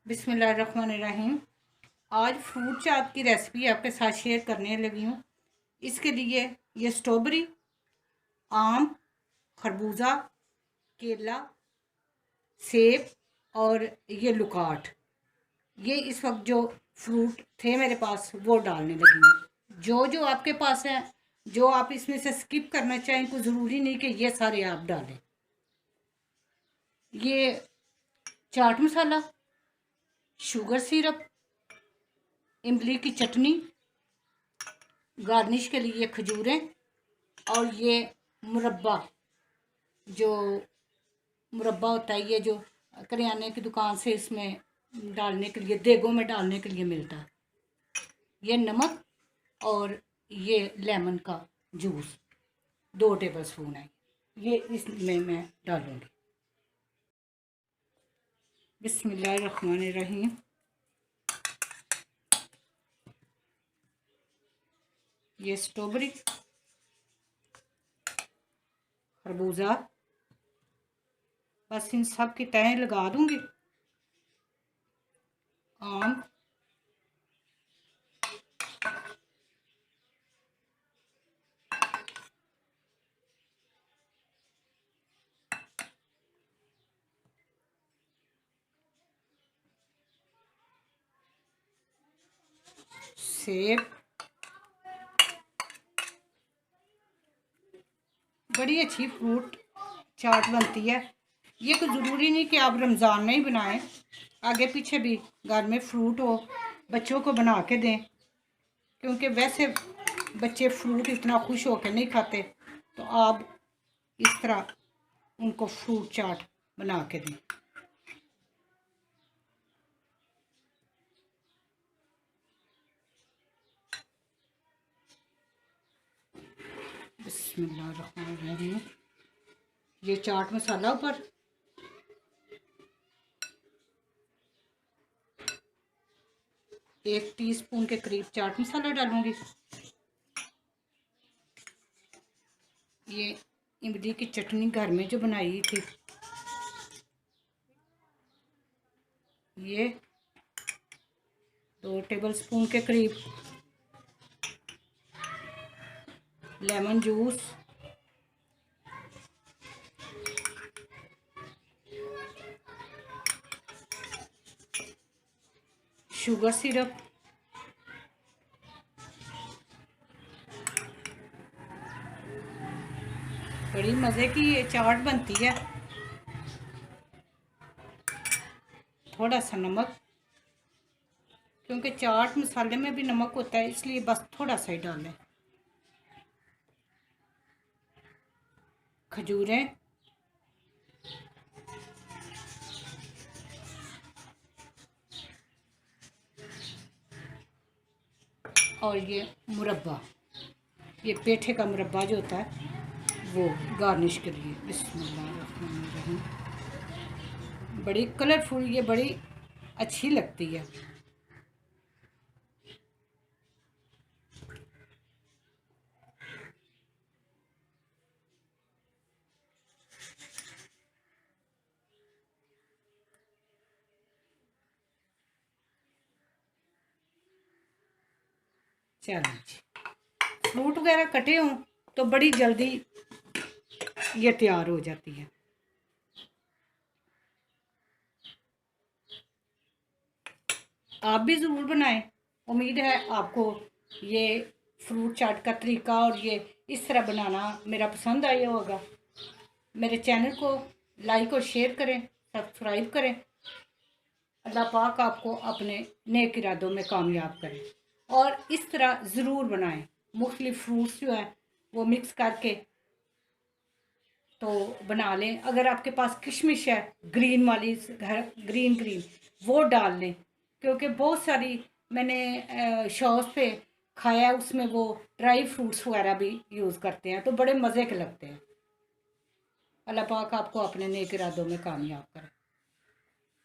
बिस्मिल्लाहिर्रहमानिर्रहीम। आज फ्रूट चाट की रेसिपी आपके साथ शेयर करने लगी हूँ। इसके लिए ये स्ट्रॉबेरी, आम, खरबूजा, केला, सेब और ये लुकाट, ये इस वक्त जो फ्रूट थे मेरे पास वो डालने लगी हूँ। जो जो आपके पास है, जो आप इसमें से स्किप करना चाहें, कोई ज़रूरी नहीं कि ये सारे आप डालें। ये चाट मसाला, शुगर सिरप, इमली की चटनी, गार्निश के लिए खजूरें और ये मुरब्बा, जो मुरब्बा होता है, ये जो करियाने की दुकान से इसमें डालने के लिए, देगों में डालने के लिए मिलता है। ये नमक और ये लेमन का जूस 2 टेबल स्पून है, ये इसमें मैं डालूंगी। बिस्मिल्लाहिर्रहमानिर्रहीम। ये स्ट्रॉबेरी, खरबूजा, बस इन सब की तहें लगा दूंगी। आम, सेब, बड़ी अच्छी फ्रूट चाट बनती है। ये कोई ज़रूरी नहीं कि आप रमज़ान में ही बनाएं, आगे पीछे भी घर में फ्रूट हो बच्चों को बना के दें, क्योंकि वैसे बच्चे फ्रूट इतना खुश होकर नहीं खाते, तो आप इस तरह उनको फ्रूट चाट बना के दें। बिस्मिल्लाहिर्रहमानिर्रहीम। ये चाट मसाला ऊपर, एक टीस्पून के करीब चाट मसाला डालूंगी। ये इमली की चटनी घर में जो बनाई थी, ये 2 टेबल स्पून के करीब लेमन जूस, शुगर सिरप, बड़ी मज़े की ये चाट बनती है। थोड़ा सा नमक, क्योंकि चाट मसाले में भी नमक होता है, इसलिए बस थोड़ा सा ही डालें। खजूरें, और ये मुरब्बा, ये पेठे का मुरब्बा जो होता है वो गार्निश के लिए। बिस्मिल्लाहिर्रहमानिर्रहीम। बड़ी कलरफुल, ये बड़ी अच्छी लगती है। चलो जी, फ्रूट वगैरह कटे हों तो बड़ी जल्दी ये तैयार हो जाती है। आप भी ज़रूर बनाएं। उम्मीद है आपको ये फ्रूट चाट का तरीका और ये इस तरह बनाना मेरा पसंद आया होगा। मेरे चैनल को लाइक और शेयर करें, सब्सक्राइब करें। अल्लाह पाक आपको अपने नेक इरादों में कामयाब करें। और इस तरह ज़रूर बनाएं। मुख्तलिफ फ्रूट्स जो है वो मिक्स करके तो बना लें। अगर आपके पास किशमिश है ग्रीन वाली, घर ग्रीन वो डाल लें, क्योंकि बहुत सारी मैंने शॉप्स पे खाया, उसमें वो ड्राई फ्रूट्स वगैरह भी यूज़ करते हैं, तो बड़े मज़े के लगते हैं। अल्लाह पाक आपको अपने नेक इरादों में कामयाब करें।